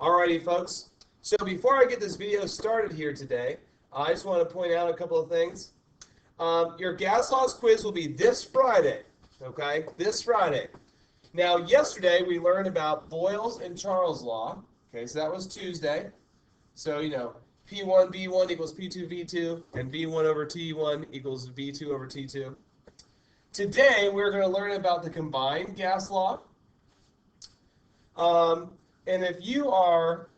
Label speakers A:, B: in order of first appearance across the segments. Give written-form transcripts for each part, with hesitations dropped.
A: Alrighty, folks. So before I get this video started here today, I just want to point out a couple of things. Your gas laws quiz will be this Friday, okay? This Friday. Now, yesterday we learned about Boyle's and Charles' law. Okay, so that was Tuesday. So, P1 B1 equals P2 V2, and V1 over T1 equals V2 over T2. Today we're going to learn about the combined gas law. And if you are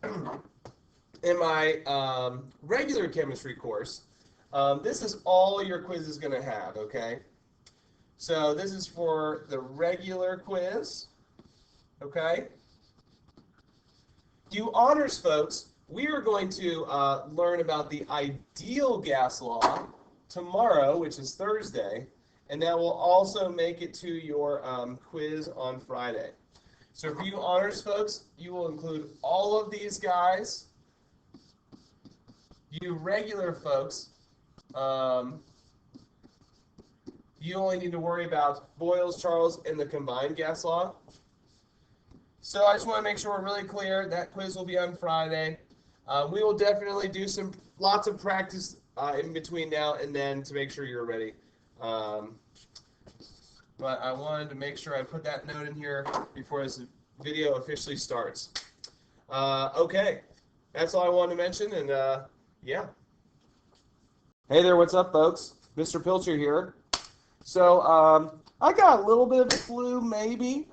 A: in my regular chemistry course, this is all your quiz is going to have, okay? So this is for the regular quiz, okay? You honors folks, we are going to learn about the ideal gas law tomorrow, which is Thursday, and that will also make it to your quiz on Friday. So for you honors folks, you will include all of these guys. You regular folks, you only need to worry about Boyle's, Charles, and the combined gas law. So I just want to make sure we're really clear. That quiz will be on Friday. We will definitely do lots of practice in between now and then to make sure you're ready. But I wanted to make sure I put that note in here before this video officially starts. Okay, that's all I wanted to mention, and yeah. Hey there, what's up, folks? Mr. Pilcher here. So I got a little bit of the flu, maybe.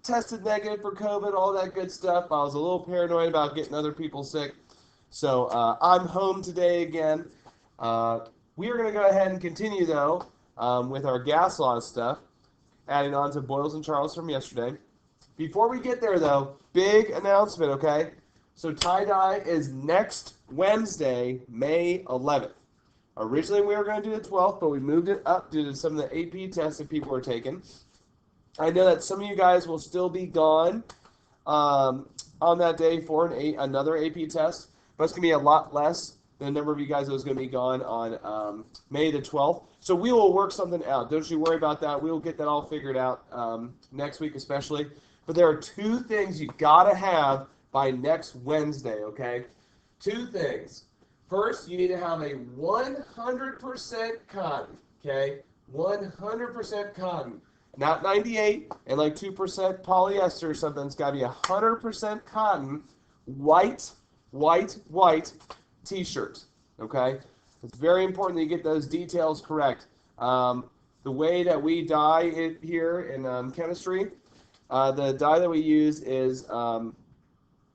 A: Tested negative for COVID, all that good stuff. I was a little paranoid about getting other people sick. So I'm home today again. We are going to go ahead and continue, though, with our gas law stuff, adding on to Boyle's and Charles from yesterday. Before we get there, though, big announcement, okay? So tie-dye is next Wednesday, May 11th. Originally, we were going to do the 12th, but we moved it up due to some of the AP tests that people were taking. I know that some of you guys will still be gone on that day for another AP test, but it's going to be a lot less than the number of you guys that was going to be gone on May the 12th. So we will work something out. Don't you worry about that. We will get that all figured out next week especially. But there are two things you got to have by next Wednesday, okay? Two things. First, you need to have a 100% cotton, okay? 100% cotton. Not 98 and like 2% polyester or something. It's got to be 100% cotton, white t-shirt, okay? It's very important that you get those details correct. The way that we dye it here in chemistry, the dye that we use is,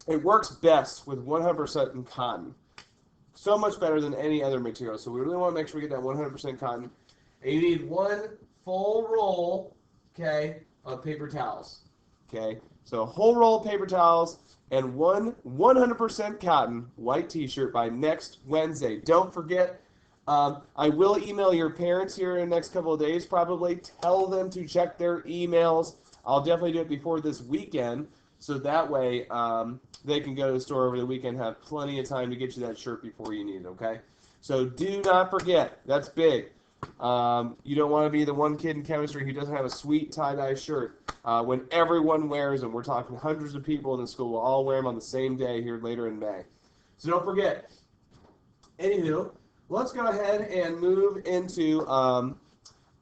A: it works best with 100% in cotton. So much better than any other material. So we really want to make sure we get that 100% cotton. And you need one full roll, okay, of paper towels, okay? So a whole roll of paper towels and one 100% cotton white t-shirt by next Wednesday. Don't forget, I will email your parents here in the next couple of days probably. Tell them to check their emails. I'll definitely do it before this weekend, so that way they can go to the store over the weekend, have plenty of time to get you that shirt before you need it, okay? So do not forget, that's big. You don't want to be the one kid in chemistry who doesn't have a sweet tie-dye shirt when everyone wears them. We're talking hundreds of people in the school will all wear them on the same day here later in May. So don't forget. Anywho, let's go ahead and move into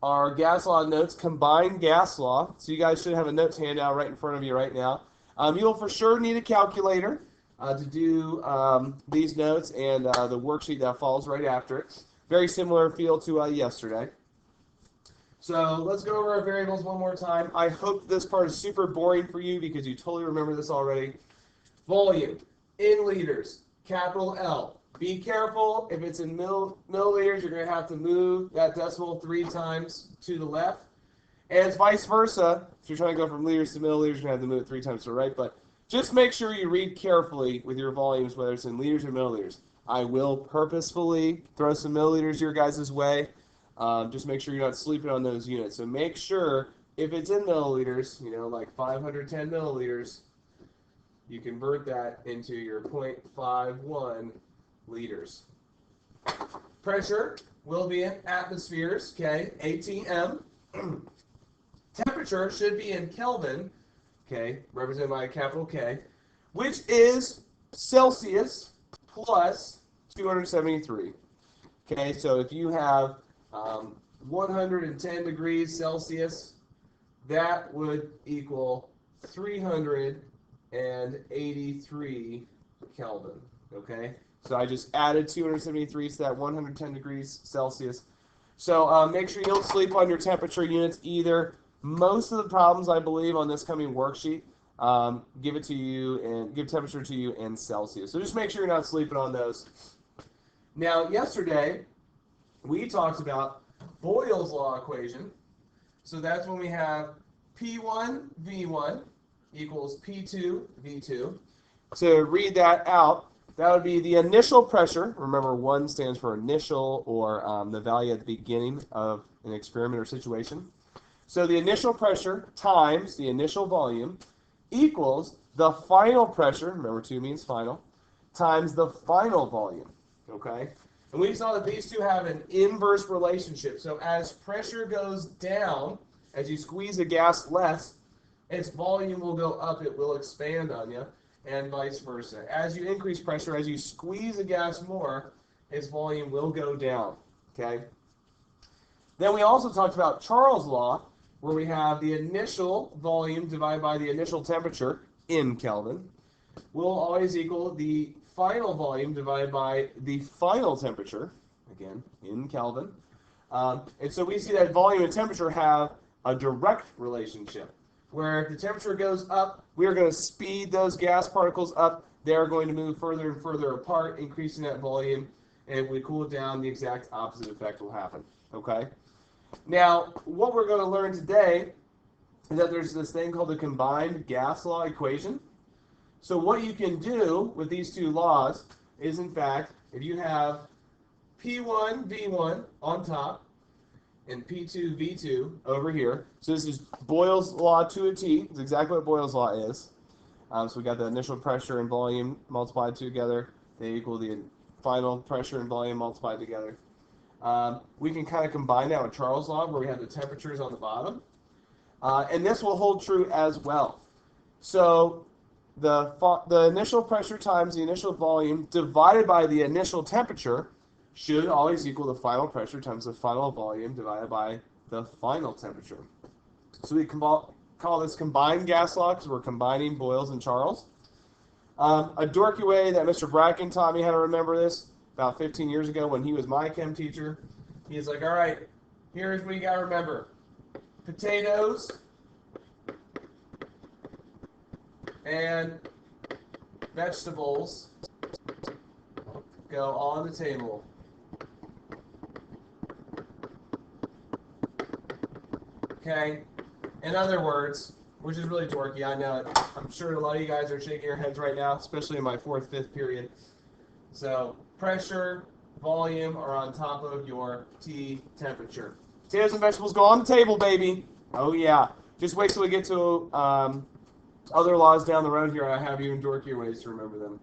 A: our gas law notes, combined gas law. So you guys should have a notes handout right in front of you right now. You'll for sure need a calculator to do these notes and the worksheet that follows right after it. Very similar feel to yesterday. So let's go over our variables one more time. I hope this part is super boring for you because you totally remember this already. Volume in liters, capital L. Be careful, if it's in milliliters, you're going to have to move that decimal 3 times to the left. And it's vice versa. If you're trying to go from liters to milliliters, you're going to have to move it 3 times to the right. But just make sure you read carefully with your volumes, whether it's in liters or milliliters. I will purposefully throw some milliliters your guys' way. Just make sure you're not sleeping on those units. So make sure, if it's in milliliters, like 510 milliliters, you convert that into your 0.51 liters. Pressure will be in atmospheres, okay, ATM. Temperature should be in Kelvin, okay, represented by a capital K. which is Celsius plus 273. Okay, so if you have 110 degrees Celsius, that would equal 383 Kelvin. Okay, so I just added 273 to that 110 degrees Celsius. So make sure you don't sleep on your temperature units either. Most of the problems, I believe, on this coming worksheet give it to you and give temperature to you in Celsius. So just make sure you're not sleeping on those. Now, yesterday we talked about Boyle's law equation. So that's when we have P1 V1 equals P2 V2. To read that out, that would be the initial pressure. Remember, 1 stands for initial, or the value at the beginning of an experiment or situation. So the initial pressure times the initial volume equals the final pressure, remember 2 means final, times the final volume, okay? And we saw that these two have an inverse relationship. So as pressure goes down, as you squeeze the gas less, its volume will go up, it will expand on you, and vice versa. As you increase pressure, as you squeeze the gas more, its volume will go down, okay? Then we also talked about Charles' law, where we have the initial volume divided by the initial temperature in Kelvin will always equal the final volume divided by the final temperature, again, in Kelvin. And so we see that volume and temperature have a direct relationship, where if the temperature goes up, we are going to speed those gas particles up. They are going to move further and further apart, increasing that volume. And if we cool it down, the exact opposite effect will happen, okay? Now, what we're going to learn today is that there's this thing called the combined gas law equation. So what you can do with these two laws is, in fact, if you have P1 V1 on top and P2 V2 over here, so this is Boyle's law to a T. It's exactly what Boyle's law is. So we got the initial pressure and volume multiplied together. They equal the final pressure and volume multiplied together. We can kind of combine that with Charles' law, where we have the temperatures on the bottom. And this will hold true as well. So the initial pressure times the initial volume divided by the initial temperature should always equal the final pressure times the final volume divided by the final temperature. So we call this combined gas law because we're combining Boyle's and Charles'. A dorky way that Mr. Bracken taught me how to remember this about 15 years ago when he was my chem teacher. He's like, all right, here's what you got to remember. Potatoes and vegetables go on the table. Okay? In other words, which is really dorky, I know it. I'm sure a lot of you guys are shaking your heads right now, especially in my 4th, 5th period. So pressure, volume are on top of your T temperature. Potatoes and vegetables go on the table, baby. Oh yeah. Just wait till we get to other laws down the road here. I have even dorkier ways to remember them.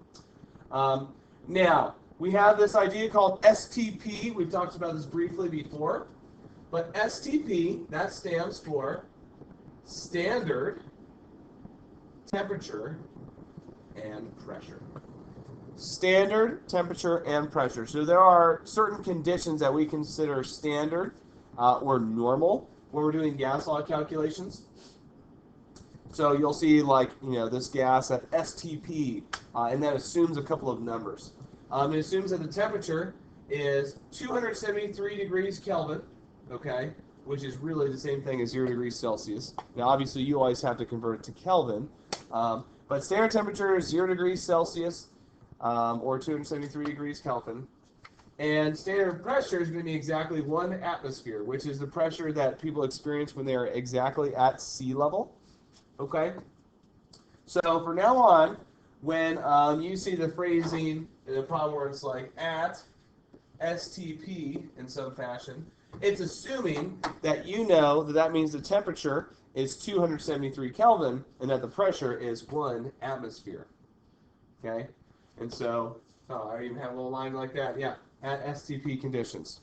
A: Now, we have this idea called STP. We've talked about this briefly before. But STP, that stands for standard temperature and pressure. Standard temperature and pressure. So there are certain conditions that we consider standard or normal when we're doing gas law calculations. So you'll see, like, this gas at STP, and that assumes a couple of numbers. It assumes that the temperature is 273 degrees Kelvin, okay, which is really the same thing as 0 degrees Celsius. Now, obviously, you always have to convert it to Kelvin, but standard temperature is 0 degrees Celsius, or 273 degrees Kelvin. And standard pressure is going to be exactly 1 atmosphere, which is the pressure that people experience when they are exactly at sea level. Okay? So from now on, when you see the phrasing in a problem where it's like at STP in some fashion, it's assuming that you know that that means the temperature is 273 Kelvin and that the pressure is 1 atmosphere. Okay? And so, I even have a little line like that. Yeah, at STP conditions.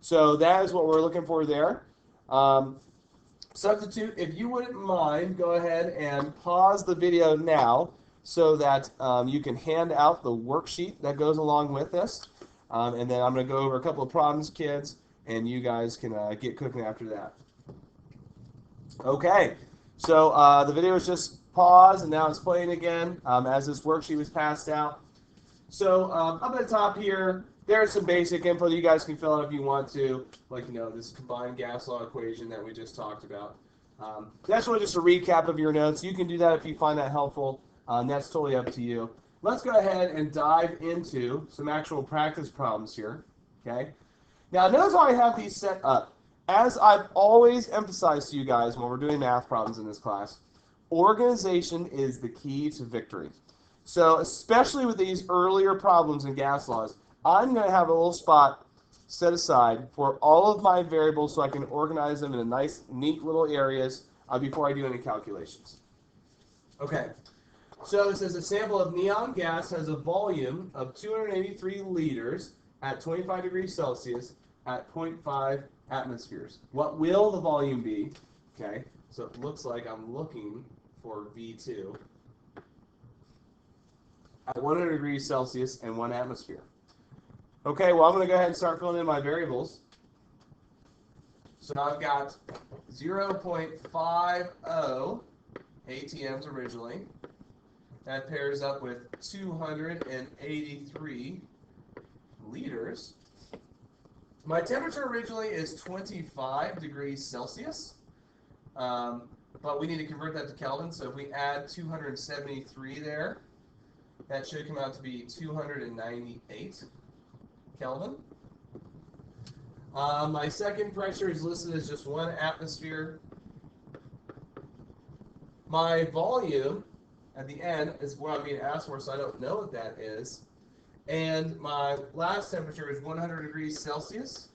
A: So that is what we're looking for there. Substitute, if you wouldn't mind, go ahead and pause the video now so that you can hand out the worksheet that goes along with this. And then I'm going to go over a couple of problems, kids, and you guys can get cooking after that. Okay, so the video is just paused, and now it's playing again as this worksheet was passed out. So up at the top here, there's some basic info that you guys can fill out if you want to, like, this combined gas law equation that we just talked about. That's really just a recap of your notes. You can do that if you find that helpful. That's totally up to you. Let's go ahead and dive into some actual practice problems here. Okay. Now, notice how I have these set up. As I've always emphasized to you guys when we're doing math problems in this class, organization is the key to victory. So, especially with these earlier problems in gas laws, I'm going to have a little spot set aside for all of my variables so I can organize them in a nice, neat little areas before I do any calculations. Okay, so it says a sample of neon gas has a volume of 283 liters at 25 degrees Celsius at 0.5 atmospheres. What will the volume be? Okay, so it looks like I'm looking for V2 at 100 degrees Celsius and 1 atmosphere. Okay, well, I'm going to go ahead and start filling in my variables. So I've got 0.50 ATMs originally. That pairs up with 283 liters. My temperature originally is 25 degrees Celsius, but we need to convert that to Kelvin. So if we add 273 there, that should come out to be 298 Kelvin. My second pressure is listed as just 1 atmosphere. My volume at the end is what I'm being asked for, so I don't know what that is. And my last temperature is 100 degrees Celsius.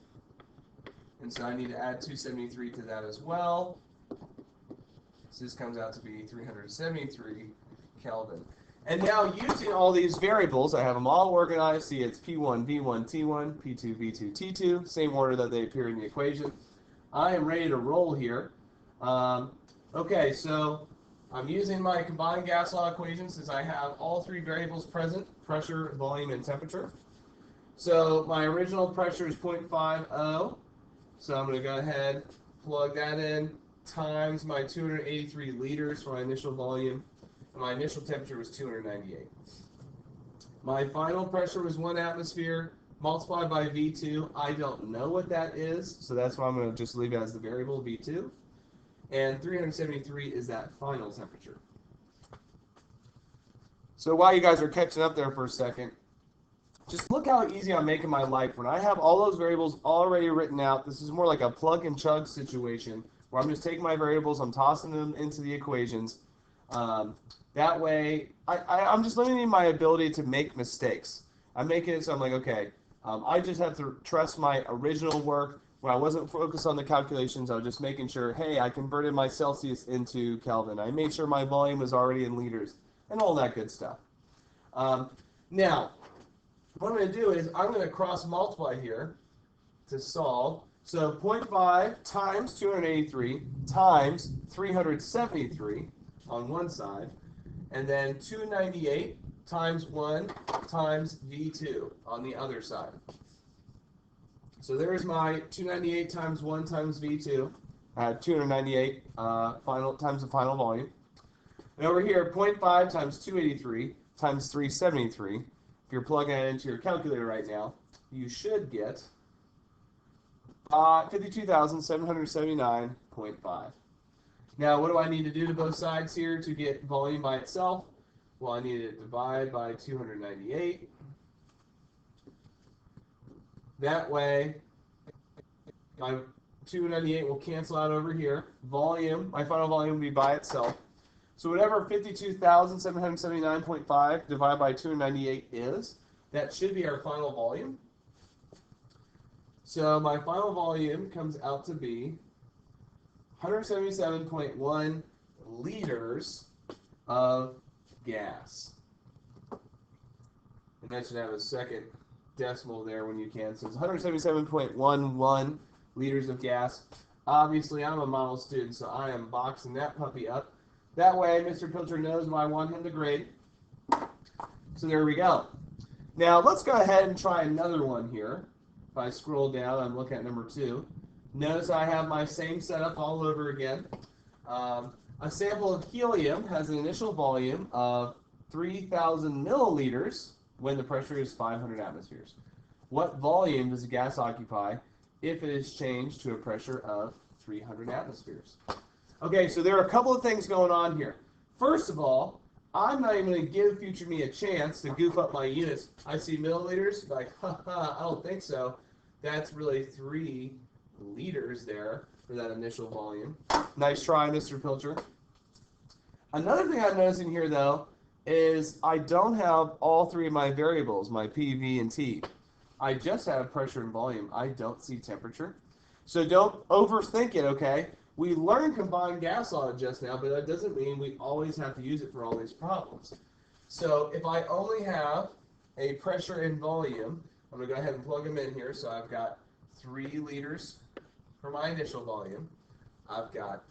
A: And so I need to add 273 to that as well. So this comes out to be 373 Kelvin. And now using all these variables, I have them all organized. See, it's P1, V1, T1, P2, V2, T2, same order that they appear in the equation. I am ready to roll here. Okay, so I'm using my combined gas law equation since I have all 3 variables present, pressure, volume, and temperature. So my original pressure is 0.50. So I'm going to go ahead, plug that in, times my 283 liters for my initial volume. My initial temperature was 298. My final pressure was 1 atmosphere multiplied by V2. I don't know what that is, so that's why I'm going to just leave it as the variable V2. And 373 is that final temperature. So while you guys are catching up there for a second, just look how easy I'm making my life. When I have all those variables already written out, this is more like a plug and chug situation where I'm just taking my variables, I'm tossing them into the equations. That way, I'm just limiting my ability to make mistakes. I'm making it so I'm like, okay, I just have to trust my original work. When I wasn't focused on the calculations, I was just making sure, hey, I converted my Celsius into Kelvin. I made sure my volume was already in liters and all that good stuff. Now, what I'm going to do is I'm going to cross multiply here to solve. So 0.5 times 283 times 373 on one side, and then 298 times 1 times V2 on the other side. So there's my 298 times 1 times V2, 298 times the final volume. And over here, 0.5 times 283 times 373. If you're plugging it into your calculator right now, you should get 52,779.5. Now, what do I need to do to both sides here to get volume by itself? Well, I need to divide by 298. That way, my 298 will cancel out over here. Volume, my final volume will be by itself. So whatever 52,779.5 divided by 298 is, that should be our final volume. So my final volume comes out to be 177.1 liters of gas. And that should have a second decimal there when you can. So it's 177.11 liters of gas. Obviously, I'm a model student, so I am boxing that puppy up. That way, Mr. Pilcher knows what I want him to grade. So there we go. Now let's go ahead and try another one here. If I scroll down, I'm looking at number 2. Notice I have my same setup all over again. A sample of helium has an initial volume of 3,000 milliliters when the pressure is 500 atmospheres. What volume does the gas occupy if it is changed to a pressure of 300 atmospheres? Okay, so there are a couple of things going on here. First of all, I'm not even going to give future me a chance to goof up my units. I see milliliters, like, haha, I don't think so. That's really 3 liters there for that initial volume. Nice try, Mr. Pilcher. Another thing I'm noticing here, though, is I don't have all 3 of my variables, my P, V, and T. I just have pressure and volume. I don't see temperature. So don't overthink it, okay? We learned combined gas law just now, but that doesn't mean we always have to use it for all these problems. So if I only have a pressure and volume, I'm going to go ahead and plug them in here. So I've got 3 liters for my initial volume. I've got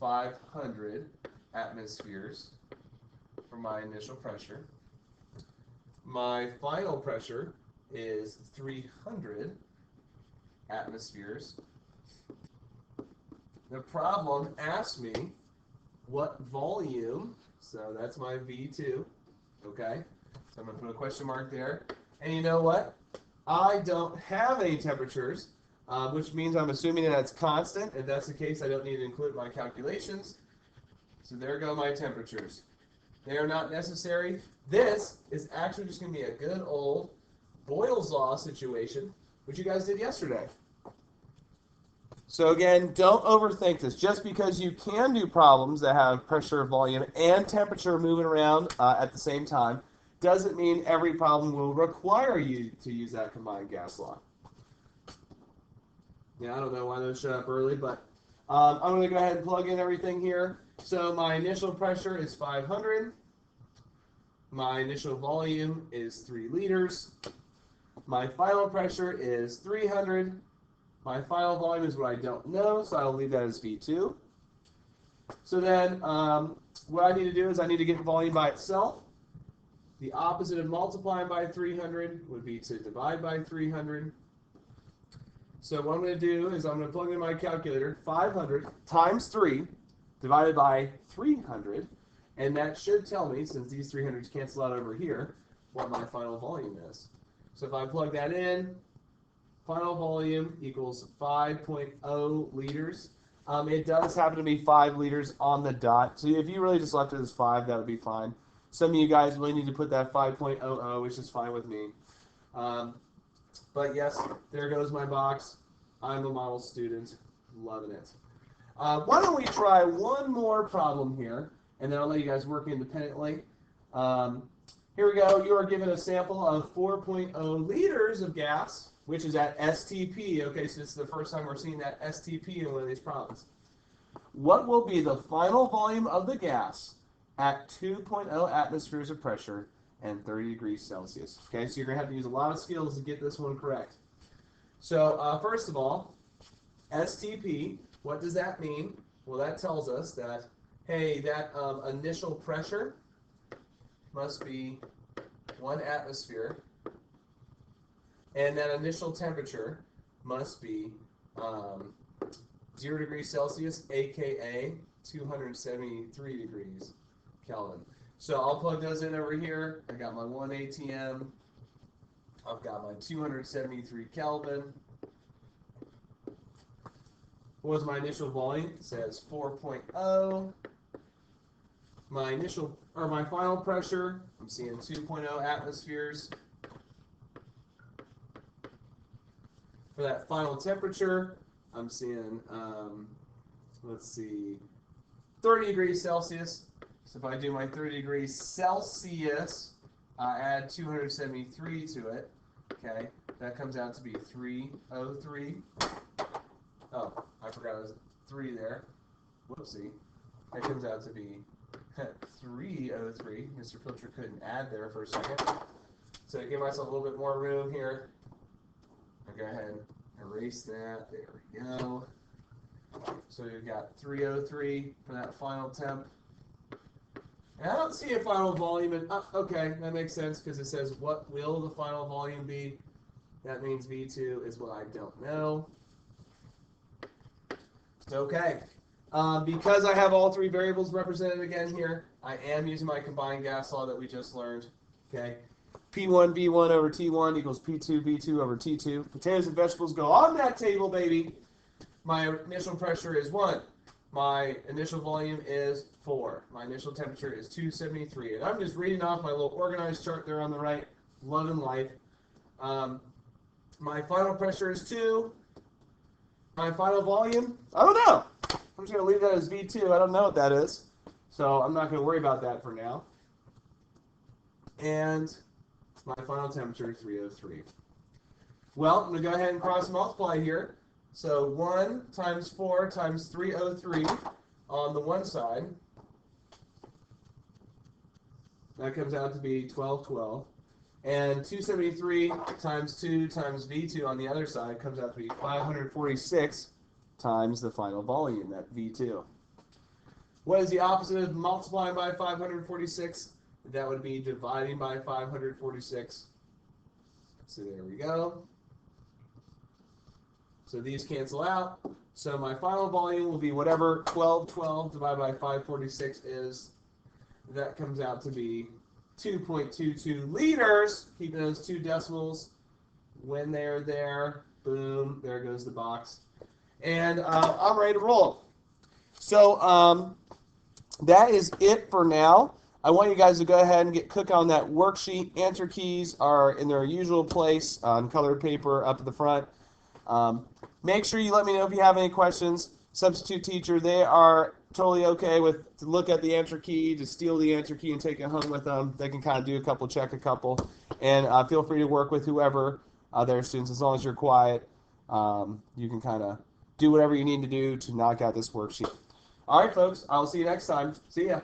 A: 500 atmospheres for my initial pressure. My final pressure is 300 atmospheres. The problem asks me what volume, so that's my V2, okay? So I'm going to put a question mark there. And you know what? I don't have any temperatures, which means I'm assuming that that's constant. If that's the case, I don't need to include my calculations. So there go my temperatures. They are not necessary. This is actually just going to be a good old Boyle's Law situation, which you guys did yesterday. So again, don't overthink this. Just because you can do problems that have pressure, volume, and temperature moving around at the same time doesn't mean every problem will require you to use that combined gas law. Yeah, I don't know why those showed up early, but I'm going to go ahead and plug in everything here. So my initial pressure is 500. My initial volume is 3 liters. My final pressure is 300. My final volume is what I don't know, so I'll leave that as V2. So then what I need to do is I need to get volume by itself. The opposite of multiplying by 300 would be to divide by 300. So what I'm going to do is I'm going to plug in my calculator, 500 times 3 divided by 300, and that should tell me, since these 300s cancel out over here, what my final volume is. So if I plug that in, final volume equals 5.0 liters. It does happen to be 5 liters on the dot. So if you really just left it as 5, that would be fine. Some of you guys really need to put that 5.00, which is fine with me. But yes, there goes my box. I'm a model student. Loving it. Why don't we try one more problem here, and then I'll let you guys work independently. Here we go. You are given a sample of 4.0 liters of gas, which is at STP. Okay, so this is the first time we're seeing that STP in one of these problems. What will be the final volume of the gas at 2.0 atmospheres of pressure and 30 degrees Celsius? Okay, so you're going to have to use a lot of skills to get this one correct. So first of all, STP, what does that mean? Well, that tells us that, hey, that initial pressure must be 1 atmosphere, and that initial temperature must be 0 degrees Celsius, aka 273 degrees Kelvin. So I'll plug those in over here. I got my 1 ATM. I've got my 273 Kelvin. What was my initial volume? It says 4.0. My final pressure, I'm seeing 2.0 atmospheres. For that final temperature, I'm seeing, let's see, 30 degrees Celsius. So if I do my 30 degrees Celsius, add 273 to it, okay, that comes out to be 303. Oh, I forgot there was 3 there. Whoopsie. That comes out to be 303. Mr. Pilcher couldn't add there for a second. So to give myself a little bit more room here, I'll go ahead and erase that. There we go. So you've got 303 for that final temp. And I don't see a final volume. Okay, that makes sense because it says, what will the final volume be? That means V2 is what I don't know. Okay. Because I have all three variables represented again here, I am using my combined gas law that we just learned. Okay. P1 V1 over T1 equals P2 V2 over T2. Potatoes and vegetables go on that table, baby. My initial pressure is 1. My initial volume is 4. My initial temperature is 273. And I'm just reading off my little organized chart there on the right. Love and life. My final pressure is 2. My final volume, I don't know. I'm just going to leave that as V2. I don't know what that is. So I'm not going to worry about that for now. And my final temperature, 303. Well, I'm going to go ahead and cross multiply here. So 1 times 4 times 303 on the one side. That comes out to be 1212. And 273 times 2 times V2 on the other side comes out to be 546 times the final volume, that V2. What is the opposite of multiplying by 546? That would be dividing by 546. So there we go. So these cancel out. So my final volume will be whatever 1212 divided by 546 is. That comes out to be 2.22 liters. Keeping those 2 decimals when they're there. Boom, there goes the box. And I'm ready to roll. So that is it for now. I want you guys to go ahead and get cooking on that worksheet. Answer keys are in their usual place on colored paper up at the front. Make sure you let me know if you have any questions. Substitute teacher, they are totally okay with to look at the answer key, to steal the answer key and take it home with them. They can kind of do a couple, check a couple. And feel free to work with whoever their students, as long as you're quiet. You can kind of do whatever you need to do to knock out this worksheet. All right, folks, I'll see you next time. See ya.